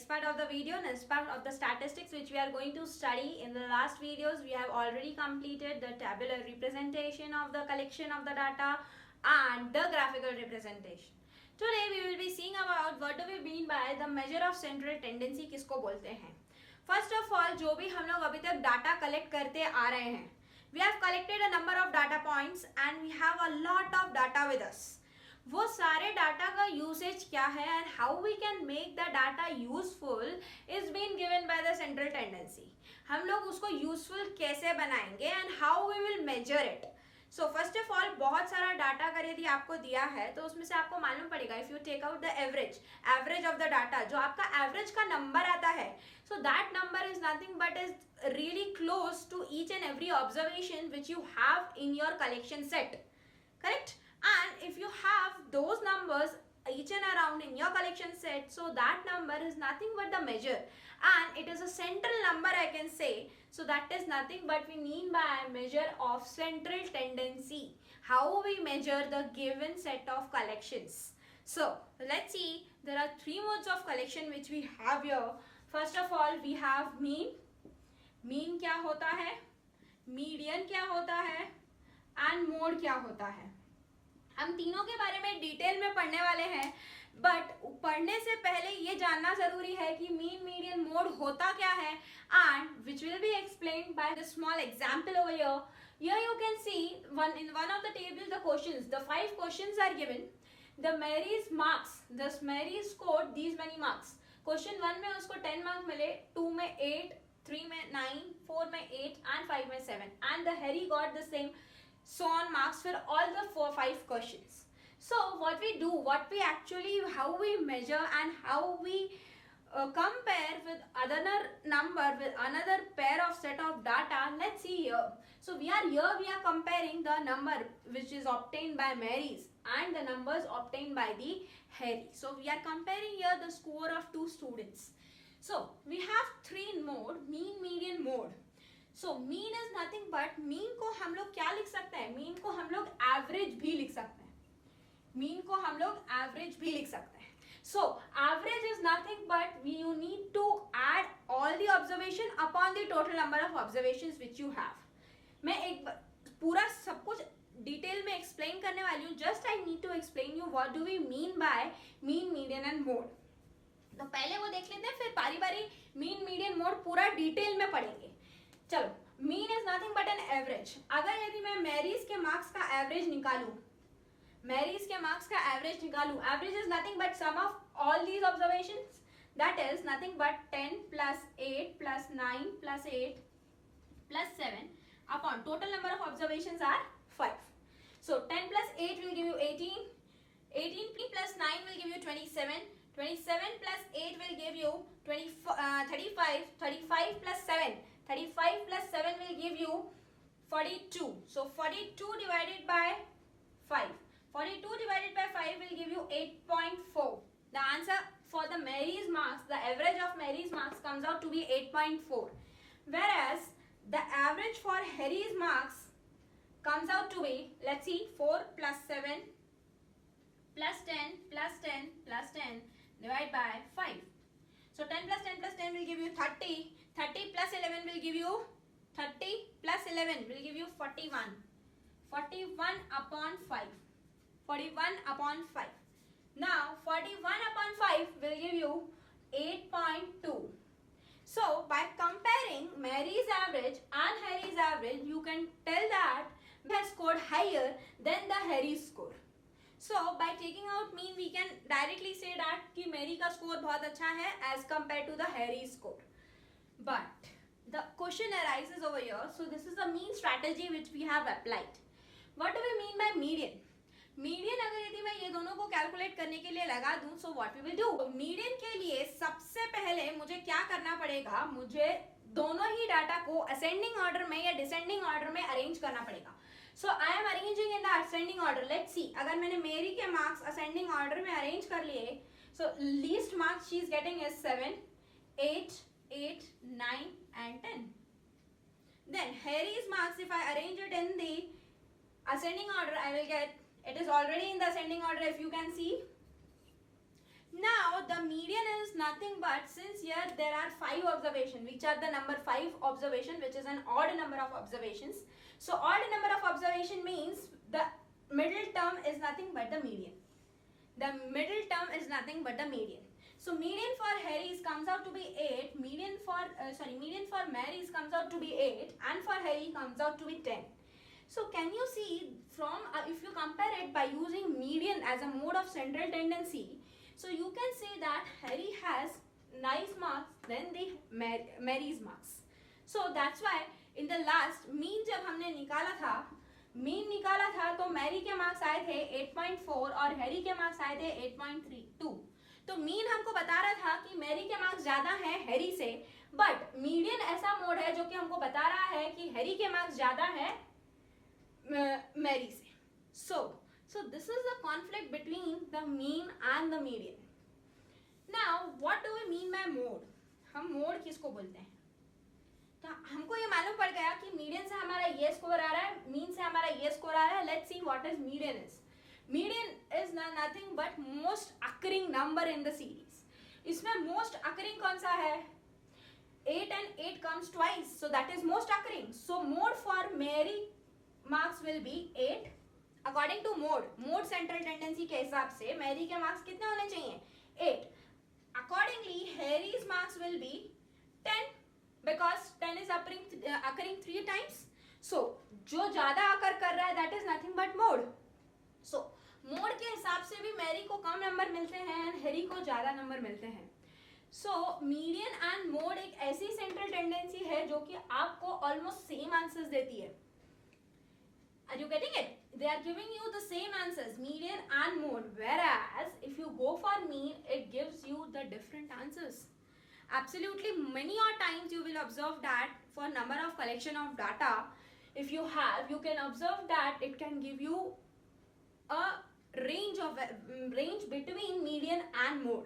part of the video, next part of the statistics which we are going to study. In the last videos, we have already completed the tabular representation of the collection of the data and the graphical representation. Today we will be seeing about what do we mean by the measure of central tendency किसको बोलते हैं. First of all, जो भी हम लोग अभी तक data collect करते आ रहे हैं, we have collected a number of data points and we have a lot of data with us. वो सारे डाटा का यूसेज क्या है and how we can make the data useful is been given by the central tendency. हम लोग उसको useful कैसे बनाएंगे and how we will measure it. So first of all, बहुत सारा डाटा अगर यदि आपको दिया है तो उसमें से आपको मालूम पड़ेगा, if you take out the average of the data, जो आपका एवरेज का नंबर आता है, so that number is nothing but is really close to each and every observation which you have in your collection set, correct? And if you have those numbers each and around in your collection set, so that number is nothing but the measure and it is a central number, I can say. So that is nothing but we mean by measure of central tendency, how we measure the given set of collections. So let's see, there are three modes of collection which we have here. First of all, we have mean. Mean क्या होता है, median क्या होता है and mode क्या होता है. हम तीनों के बारे में डिटेल में पढ़ने वाले हैं, बट पढ़ने से पहले ये जानना जरूरी है कि मीन मीडियन मोड होता क्या है and which will be explained by the small example over here. Here you can see in one of the tables the questions, the 5 questions are given. The Mary's marks, thus Mary scored these many marks. Question 1 में उसको 10 marks मिले, 2 में 8, 3 में 9, 4 में 8 and 5 में 7, and the Harry got the same so on marks for all the 5 questions. So what we do, what we actually, how we measure and how we compare with another number with another pair of set of data. Let's see here. So we are comparing the number which is obtained by Mary's and the numbers obtained by the Harry. So we are comparing here the score of 2 students. So we have 3 mode, mean, median, mode. So mean is nothing but, mean को हम लोग क्या लिख सकते हैं, mean को हम लोग average भी लिख सकते हैं, mean को हम लोग average भी लिख सकते हैं. So average is nothing but you need to add all the observation upon the total number of observations which you have. मैं एक पूरा सब कुछ डिटेल में एक्सप्लेन करने वाली हूँ. Just I need to explain you what do we mean by mean, median and mode. तो पहले वो देख लेते हैं, फिर बारी बारी मीन, मीडियन, मोड पूरा डिटेल में पढ़ेंगे. चलो, mean is nothing but an average. अगर यदि मैं मैरीज के मार्क्स का एवरेज निकालूं, मैरीज के मार्क्स का एवरेज निकालूं, average is nothing but sum of all these observations, that is nothing but 10 plus 8 plus 9 plus 8 plus 7 upon total number of observations are 5. So 10 plus 8 will give you 18, 18 plus 9 will give you 27, 27 plus 8 will give you 35, 35 plus 7, 35 plus 7 will give you 42. So 42 divided by 5, 42 divided by 5 will give you 8.4. The answer for the Mary's marks, the average of Mary's marks comes out to be 8.4. Whereas the average for Harry's marks comes out to be, let's see, 4 plus 7 plus 10 plus 10 plus 10 divided by 5. So 10 plus 10 plus 10 will give you 30. 30 plus 11 will give you 30 plus 11 will give you 41. 41 upon 5. 41 upon 5. Now 41 upon 5 will give you 8.2. So by comparing Mary's average and Harry's average, you can tell that we have scored higher than the Harry's score. So by taking out mean, we can directly say that कि Mary का score बहुत अच्छा है as compared to the Harry's score. But the question arises over here. So this is the mean strategy which we have applied. What do we mean by median? Median अगर यदि मैं ये दोनों को कैलकुलेट करने के लिए लगा दूं, so what we will do? Median के लिए सबसे पहले मुझे क्या करना पड़ेगा, मुझे दोनों ही डाटा को असेंडिंग ऑर्डर में या डिसेंडिंग ऑर्डर में अरेंज करना पड़ेगा. So I am arranging in the ascending order. Let's see. अगर मैंने मेरी के मार्क्स ascending order में अरेंज कर लिए, so least marks she is getting is 7, 8, 8, 9 and 10. Then Harry's marks, if I arrange it in the ascending order, I will get, it is already in the ascending order if you can see. Now the median is nothing but, since here there are 5 observations, which are the number 5 observation, which is an odd number of observations. So odd number of observation means the middle term is nothing but the median. The middle term is nothing but the median. So median for Harry's comes out to be 8, median for Mary's comes out to be 8, and for Harry comes out to be 10. So can you see from, if you compare it by using median as a mode of central tendency, so you can say that Harry has nice marks than the Mary's marks. So that's why in the last mean जब हमने निकाला था तो Mary के marks आए थे 8.4 और Harry के मार्क्स आए थे 8.32. तो मीन हमको बता रहा था कि मैरी के मार्क्स ज्यादा हैं हैरी से, बट मीडियन ऐसा मोड है जो कि हमको बता रहा है कि हैरी के मार्क्स ज्यादा है मैरी से. So this is the conflict between the mean and the median. Now what do we mean by mode? हम मोड किसको बोलते हैं? तो हमको ये मालूम पड़ गया कि मीडियन से हमारा ये स्कोर आ रहा है, मीन से हमारा ये स्कोर आ रहा है. Let's see what is median is. Median is nothing but most occurring number in the series. इसमें मोस्ट अकरिंग कौन सा है? 8 and 8 comes twice, so that is most occurring. So mode for Mary marks will be 8 according to mode central tendency के हिसाब से Mary के marks कितने होने चाहिए? 8. Accordingly Harry's marks will be 10 because 10 is occurring 3 times. So जो ज्यादा अकर कर रहा है that is nothing but mode. So mode के हिसाब से भी मैरी को कम नंबर मिलते हैं और हैरी को ज्यादा नंबर मिलते हैं. So median and mode एक ऐसी central tendency है जो कि आपको almost same answers देती है. Are you getting it? They are giving you the same answers, median and mode, whereas if you go for mean, it gives you the different answers. Absolutely, many times you will observe that for number of collection of data, if you have, you can observe that it can give you a range between median and mode.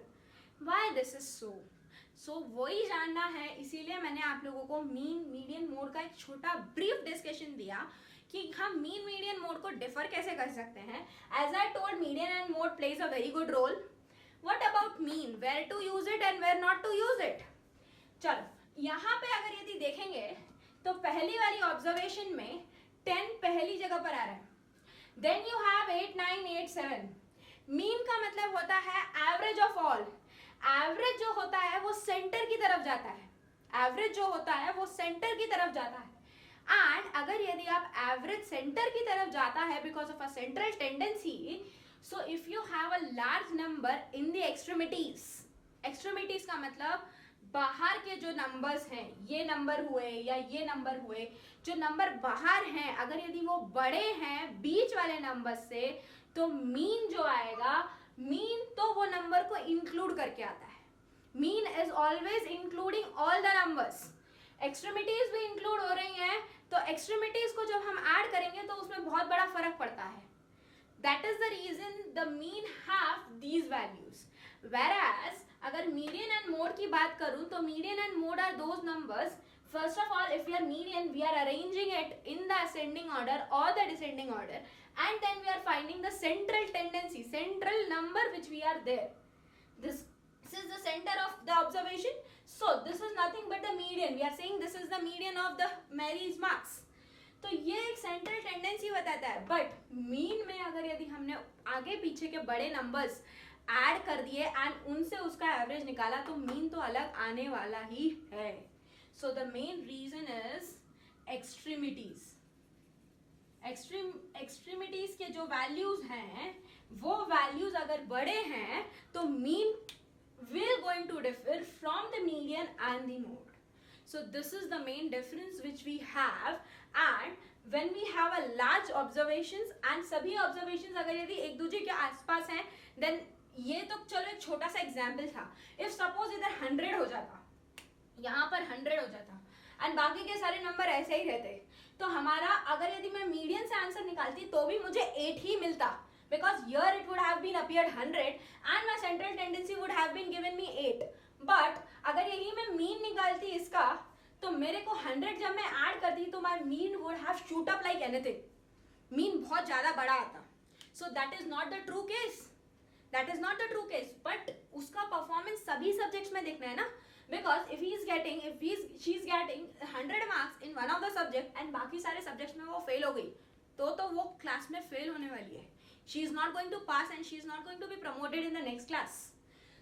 Why this is so? So वही जानना है, इसीलिए मैंने आप लोगों को mean median mode का एक छोटा ब्रीफ डिस्कशन दिया कि हम मीन मीडियन मोड को डिफर कैसे कर सकते हैं. As I told, median and mode plays a very good role. What about mean, where to use it and where not to use it. चलो यहाँ पे अगर यदि देखेंगे तो पहली वाली ऑब्जर्वेशन में 10 पहली जगह पर आ रहा है. Then you have 8, 9, 8, 7. मीन का मतलब होता है एवरेज ऑफ ऑल. एवरेज जो होता है वो सेंटर की तरफ जाता है. एवरेज जो होता है वो सेंटर की तरफ जाता है. एंड अगर यदि आप एवरेज सेंटर की तरफ जाता है because of a central tendency, so if you have a large number in the extremities. Extremities का मतलब बाहर के जो नंबर्स हैं, ये नंबर हुए या ये नंबर हुए, जो नंबर बाहर हैं, अगर यदि वो बड़े हैं बीच वाले नंबर से, तो मीन जो आएगा, मीन तो वो नंबर को इंक्लूड करके आता है. Mean is always including all the numbers. Extremities भी इंक्लूड हो रही हैं, तो एक्सट्रीमिटीज को जब हम ऐड करेंगे तो उसमें बहुत बड़ा फर्क पड़ता है. That is the reason the mean have these values. whereas अगर मीडियन एंड मोड की बात करूं तो median and mode are those numbers. First of all, if we are median, we are arranging it in the ascending order और the descending order, and then we are finding the central tendency, central number which we are there. This is the center of the observation. So this is nothing but the median. We are saying this is the median of the Mary's marks. तो ये एक central tendency बताता है. But mean में अगर यदि हमने आगे पीछे के बड़े नंबर्स ऐड कर दिए एंड उनसे उसका एवरेज निकाला तो मीन तो अलग आने वाला ही है. So the main reason is extremities. Extremities के जो वैल्यूज हैं वो वैल्यूज अगर बड़े हैं तो mean will going to differ from the median and the mode. So this is the main difference which we have. And when we have a large observations and सभी observations अगर यदि एक दूसरे के आसपास हैं, then ये तो चलो एक छोटा सा एग्जाम्पल था. If suppose इधर 100 हो जाता, यहाँ पर 100 हो जाता एंड बाकी के सारे नंबर ऐसे ही रहते, तो हमारा अगर यदि मैं मीडियन से आंसर निकालती तो भी मुझे 8 ही मिलता, because here it would have been appeared 100 and my central tendency would have been given me 8. but अगर यही मैं मीन निकालती इसका तो मेरे को 100 जब मैं ऐड करती तो my mean would have shoot up like anything. Mean बहुत ज्यादा बड़ा आता. so that is not the true case. That is not the true case, but उसका performance सभी subjects में देखना है ना, because if she is getting 100 marks in one of the subject and बाकी सारे subjects में वो fail हो गई, तो वो class में fail होने वाली है. She is not going to pass and she is not going to be promoted in the next class.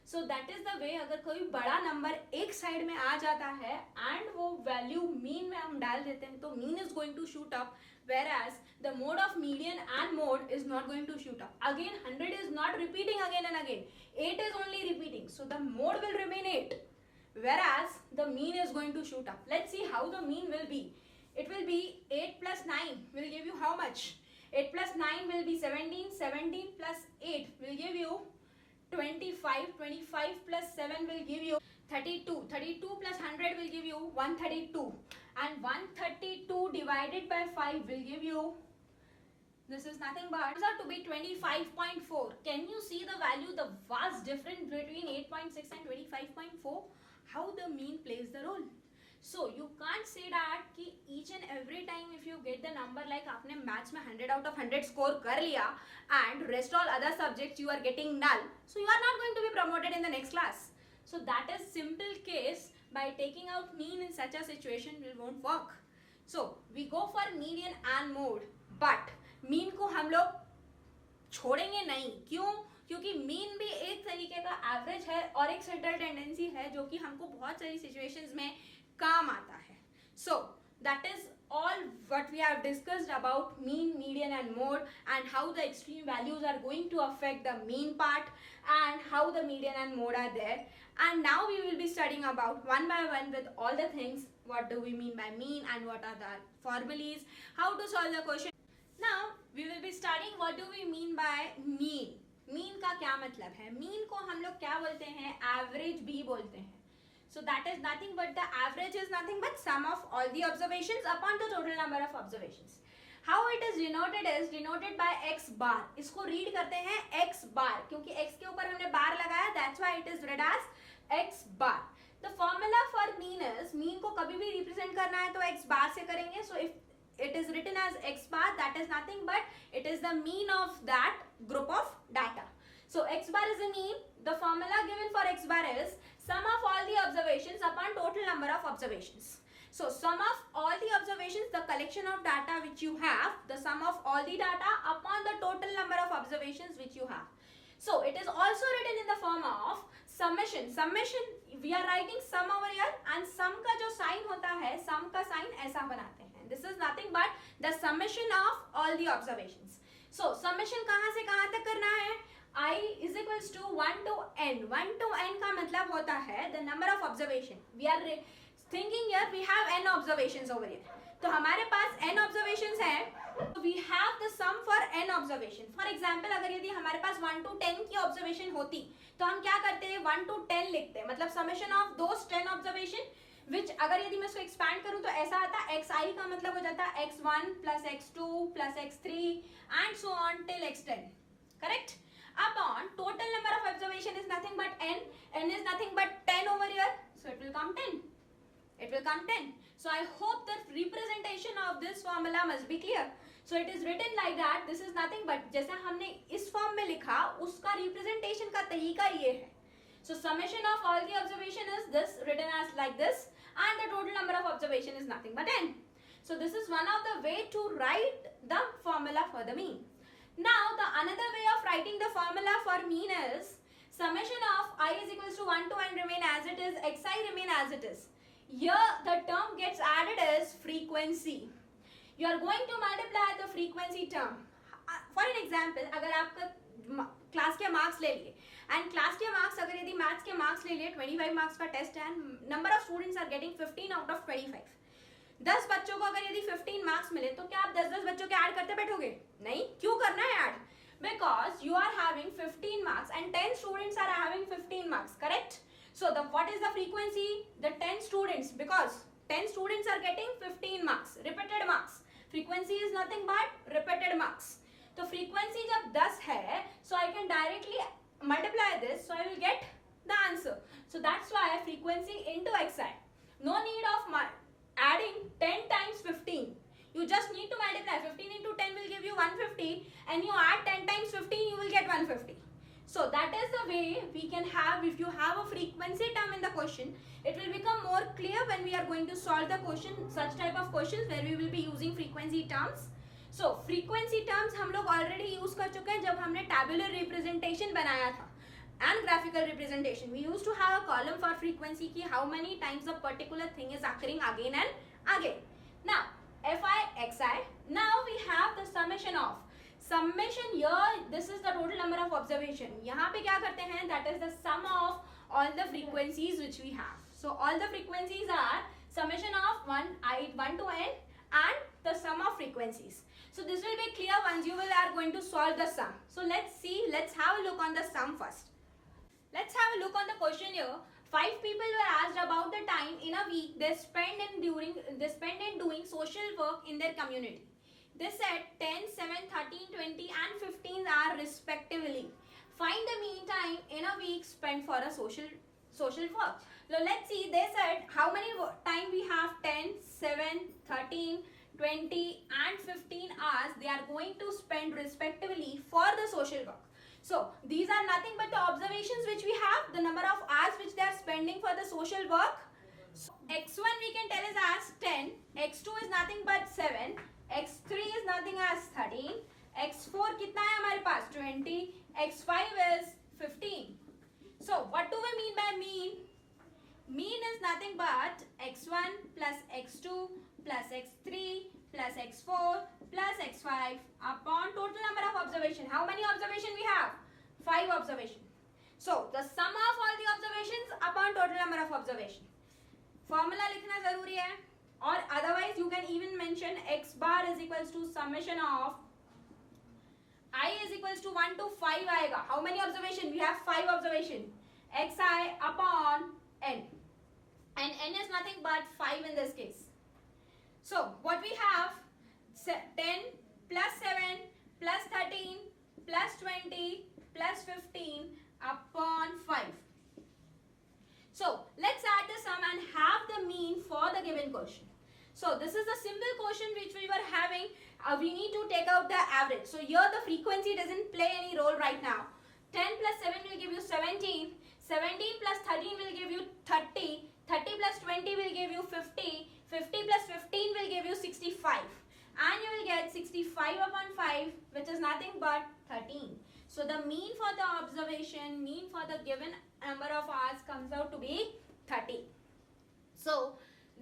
So that is the way. अगर कोई बड़ा नंबर एक साइड में आ जाता है एंड वो वैल्यू मीन में हम डाल देते हैं, तो mean is going to shoot up, whereas the mode of median and mode is not going to shoot up. Again 100 is not repeating again and again, 8 is only repeating, so the mode will remain 8, whereas the mean is going to shoot up. Let's see how the mean will be. It will be 8 plus 9 will give you how much? 8 plus 9 will be 17, 17 plus 8 will give you 25, 25 plus 7 will give you 32, 32 plus 100 will give you 132, and 132 divided by 5 will give you, this is nothing but, turns out to be 25.4. Can you see the value, the vast difference between 8.6 and 25.4? How the mean plays the role. So you can't say that कि each and every time if you get the number like आपने maths में 100 out of 100 score कर लिया and rest all other subjects you are getting null, so you are not going to be promoted in the next class. So that is simple case. By taking out mean in such a situation it won't work. So we go for median and mode, but mean को हम लोग छोड़ेंगे नहीं. क्यों? क्योंकि mean भी एक तरीके का एवरेज है और एक सेटल टेंडेंसी है जो कि हमको बहुत सारी सिचुएशंस में काम आता है. So that is all what we have discussed about mean, median and mode, and how the extreme values are going to affect the mean part and how the median and mode are there. And now we will be studying about one by one with all the things, what do we mean by mean and what are the formulas, how to solve the question. Now we will be studying what do we mean by mean. Mean का क्या मतलब है? Mean को हम लोग क्या बोलते हैं? एवरेज भी बोलते हैं. So that is nothing but the average is nothing but sum of all the observations upon the total number of observations. How it is denoted by x bar. इसको रीड करते हैं x bar क्योंकि x के ऊपर हमने बार लगाया, that's why it is read as x bar. The formula for mean is, mean को कभी भी रिप्रेजेंट करना है तो x bar से करेंगे. So if it is written as x bar, that is nothing but it is the mean of that group of data. So x bar is the mean. The formula given for x bar is sum of all the observations upon total number of observations. So sum of all the observations, the collection of data which you have, the sum of all the data upon the total number of observations which you have. So it is also written in the form of summation. Summation, we are writing sum over here and sum का जो sign होता है, sum का sign ऐसा बनाते हैं. This is nothing but the summation of all the observations. So summation कहाँ से कहाँ तक करना है? I is equals to 1 to n. 1 to n का मतलब होता है the number of observation. We are thinking here we have n observations over here. तो हमारे पास n observations हैं. We have the sum for n observation. For example, अगर यदि हमारे पास 1 to 10 की observation होती, तो हम क्या करते हैं? 1 to 10 लिखते हैं. मतलब summation of those 10 observation, which अगर यदि मैं इसको expand करूँ तो ऐसा आता है xi का मतलब हो जाता है x1 plus x2 plus x3 and so on till x10. Correct? Upon total number of observation is nothing but n. N is nothing but 10 over here. So it will come 10. It will come 10. So I hope the representation of this formula must be clear. So it is written like that. This is nothing but जैसा हमने इस form में लिखा उसका representation का तरीका ये है. So summation of all the observation is this, written as like this, and the total number of observation is nothing but n. So this is one of the way to write the formula for the mean. Now the another way of writing the formula for mean is summation of I is equals to 1 to n remain as it is, xi remain as it is. Here the term gets added as frequency. You are going to multiply the frequency term. For an example, अगर आपका class के marks ले लिए and class के marks अगर यदि maths के marks ले लिए 25 मार्क्स का टेस्ट है and number of students are getting 15 out of 25. 10 बच्चों को अगर यदि 15 मार्क्स मिले तो क्या आप 10-10 बच्चों के ऐड करते बैठोगे? नहीं. क्यों करना है add? Because you are having 15 marks and 10 students are having 15 marks, correct? So the what is the frequency? The 10 students, because 10 students are getting 15 marks, repeated marks. Frequency is nothing but repeated marks. तो frequency जब 10 है, so I can directly multiply this, so I will get the answer. So that's why frequency into xi. No need of adding 10 times 15. You just need to multiply. 15 into 10 will give you 150 and you add 10 times 15 you will get 150. So that is the way we can have, if you have a frequency term in the question, it will become more clear when we are going to solve the question, such type of questions where we will be using frequency terms. So frequency terms हम लोग already use कर चुके हैं जब हमने tabular representation बनाया था and graphical representation. We used to have a column for frequency ki how many times a particular thing is occurring again and again. Now fi xi, now we have the summation of summation here. This is the total number of observation. यहाँ पे क्या करते हैं, that is the sum of all the frequencies which we have. So all the frequencies are summation of 1 to n and the sum of frequencies. So this will be clear once you are going to solve the sum. So let's see, let's have a look on the sum first. Let's have a look on the question here. 5 people were asked about the time in a week they spend in doing social work in their community. They said 10, 7, 13, 20 and 15 are respectively. Find the mean time in a week spent for a social work. So let's see, they said how many time we have, 10, 7, 13, 20 and 15 hours they are going to spend respectively for the social work. So these are nothing but the observations which we have, the number of hours which they are spending for the social work. So x1 we can tell is as 10, x2 is nothing but 7, x3 is nothing as 13, x4 कितना है हमारे पास 20, x5 is 15. So what do we mean by mean? Mean is nothing but x1 plus x2 plus x3 plus x4 plus x5 upon total number of observation. How many observation we have? 5 observation. So the sum of all the observations upon total number of observation. Formula लिखना जरूरी है, or otherwise you can even mention x bar is equals to summation of I is equals to 1 to 5 आएगा. How many observation? We have 5 observation. xi upon n. And n is nothing but 5 in this case. So what we have, 10 plus 7 plus 13 plus 20 plus 15 upon 5. So let's add the sum and have the mean for the given question. So this is the simple question which we were having. We need to take out the average. So here the frequency doesn't play any role right now. 10 plus 7 will give you 17. 17 plus 13 will give you 30. 30 plus 20 will give you 50. 50 plus 15 will give you 65. And you will get 65 upon 5, which is nothing but 13. So the mean for the observation, mean for the given number of hours comes out to be 30. So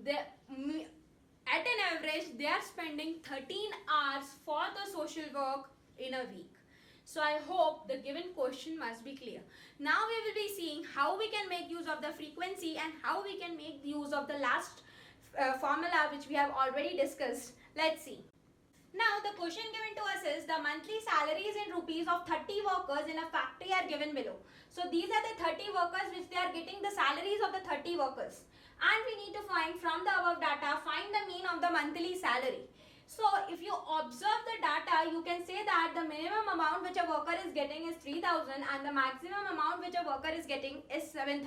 at an average, they are spending 13 hours for the social work in a week. So I hope the given question must be clear. Now we will be seeing how we can make use of the frequency and how we can make use of the last formula which we have already discussed. Let's see. Now the question given to us is the monthly salaries in rupees of 30 workers in a factory are given below. So these are the 30 workers which they are getting the salaries of the 30 workers. And we need to find from the above data, find the mean of the monthly salary. So if you observe the data, you can say that the minimum amount which a worker is getting is 3,000 and the maximum amount which a worker is getting is 7,000.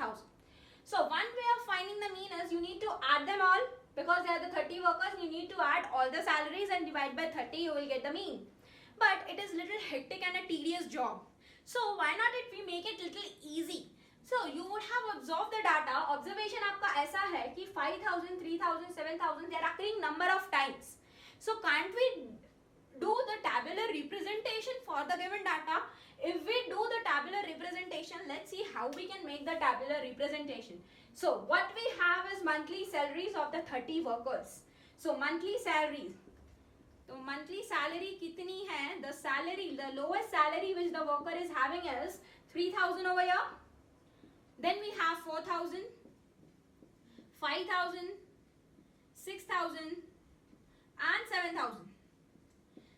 So one way of finding the mean is you need to add them all, because there are the 30 workers, you need to add all the salaries and divide by 30, you will get the mean. But it is little hectic and a tedious job. So why not if we make it little easy? So you would have observed the data. Observation आपका ऐसा है कि 5,000, 3,000, 7,000 they are occurring number of times. So can't we do the tabular representation for the given data? If we do the tabular representation, let's see how we can make the tabular representation. So what we have is monthly salaries of the 30 workers. So monthly salaries. So monthly salary कितनी है? The salary, the lowest salary which the worker is having is 3,000 over here. Then we have 4,000, 5,000, 6,000 and 7,000.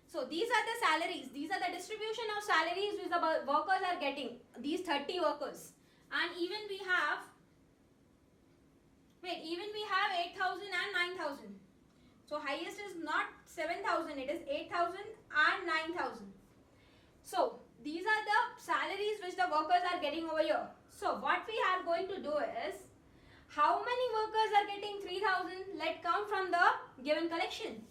So these are the salaries. These are the distribution of salaries which the workers are getting. These 30 workers. And even we have 8,000 and 9,000. So highest is not 7,000. It is 8,000 and 9,000. So these are the salaries which the workers are getting over here. So what we are going to do is, how many workers are getting 3,000? Let's count from the given collection.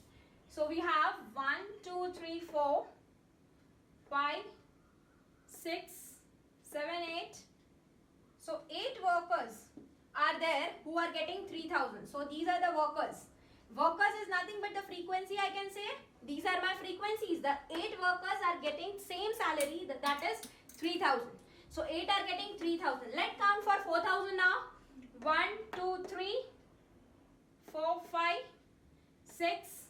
So we have 1, 2, 3, 4, 5, 6, 7, 8. So 8 workers are there who are getting 3,000. So these are the workers. Workers is nothing but the frequency, I can say. These are my frequencies. The 8 workers are getting same salary, that is 3,000. So 8 are getting 3,000. Let's count for 4,000 now. 1, 2, 3, 4, 5, 6,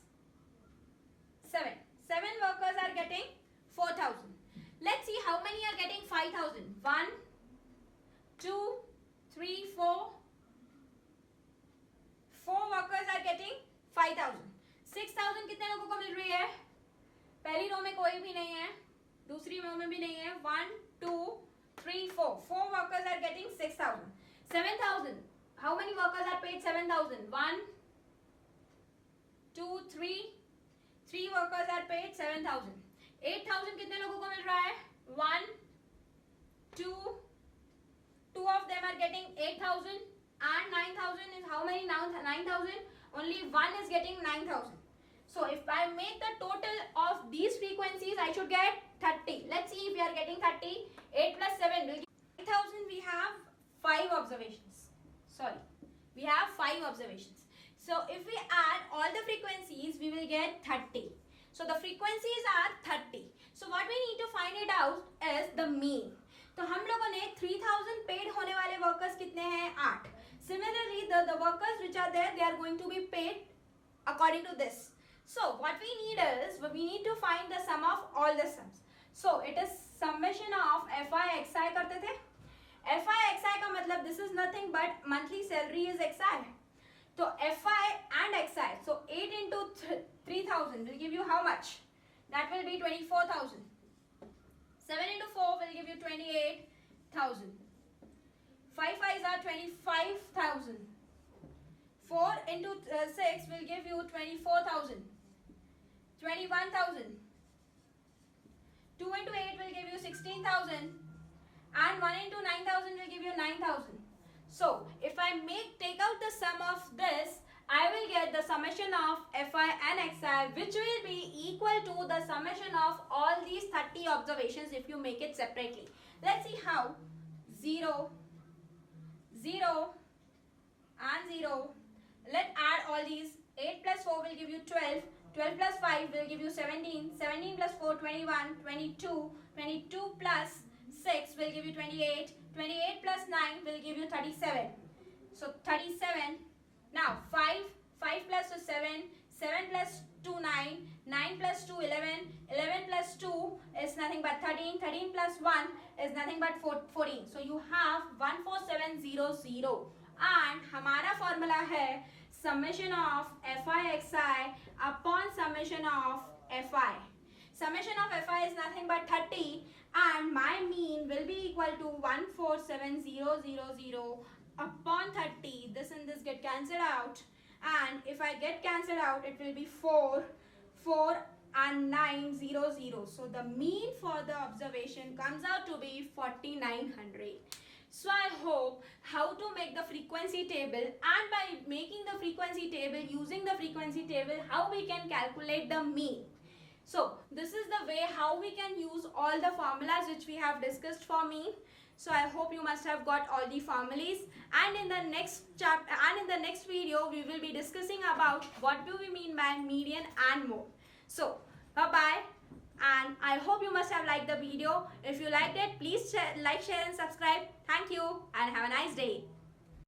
7. 7 workers are getting 4,000. Let's see how many are getting 5,000. 1, 2, 3, 4. 4 workers are getting 5,000. 6,000 कितने लोगों को मिल रही है? पहली रो में कोई भी नहीं है, दूसरी रो में भी नहीं है. 1, 2, 3, 4. 4 workers are getting 6,000. 7,000. How many workers are paid 7,000? 1, 2, 3. 3 workers are paid 7,000. 8,000 कितने लोगों को मिल रहा है? 1, 2. 2 of them are getting 8,000. And 9,000 is how many now? 9,000. Only 1 is getting 9,000. So if I make the total of these frequencies, I should get 30. Let's see if we are getting 30. 8 plus 7 will give 8,000. We have 5 observations. Sorry. We have 5 observations. So if we add all the frequencies, we will get 30. So the frequencies are 30. So what we need to find it out is the mean. तो हम लोगों ने 3,000 paid होने वाले workers कितने हैं? 8. Similarly, the workers which are there, they are going to be paid according to this. So what we need is, we need to find the sum of all the sums. So it is summation of FI XI करते थे. FI XI का मतलब this is nothing but monthly salary is XI. तो FI and XI, so 8 into 3,000 will give you how much? That will be 24,000. 7 into 4 will give you 28,000. 5 5s are 25,000. 4 into 6 will give you 24,000. 21,000. 2 into 8 will give you 16,000. And 1 into 9,000 will give you 9,000. So if I take out the sum of this, I will get the summation of FI and XI, which will be equal to the summation of all these 30 observations if you make it separately. Let's see how. 0, 0 and 0. Let's add all these. 8 plus 4 will give you 12. 12 plus 5 will give you 17. 17 plus 4, 21. 22. 22 plus 6 will give you 28. 28 plus 9 will give you 37. So 37. Now 5 plus 2 7, 7 plus 2 9, 9 plus 2 11, 11 plus 2 is nothing but 13, 13 plus 1 is nothing but 14. So you have 14700 and हमारा formula है summation of FI XI upon summation of FI. Summation of FI is nothing but 30 and my mean will be equal to 147,000 upon 30. This and this get cancelled out, and if I get cancelled out, it will be 4 and 900. So the mean for the observation comes out to be 4,900. So I hope how to make the frequency table, and by making the frequency table, using the frequency table, how we can calculate the mean. So this is the way how we can use all the formulas which we have discussed for mean. So I hope you must have got all the formulas, and in the next chapter and in the next video we will be discussing about what do we mean by median and mode. So bye bye, and I hope you must have liked the video. If you liked it, please like, share and subscribe. Thank you and have a nice day.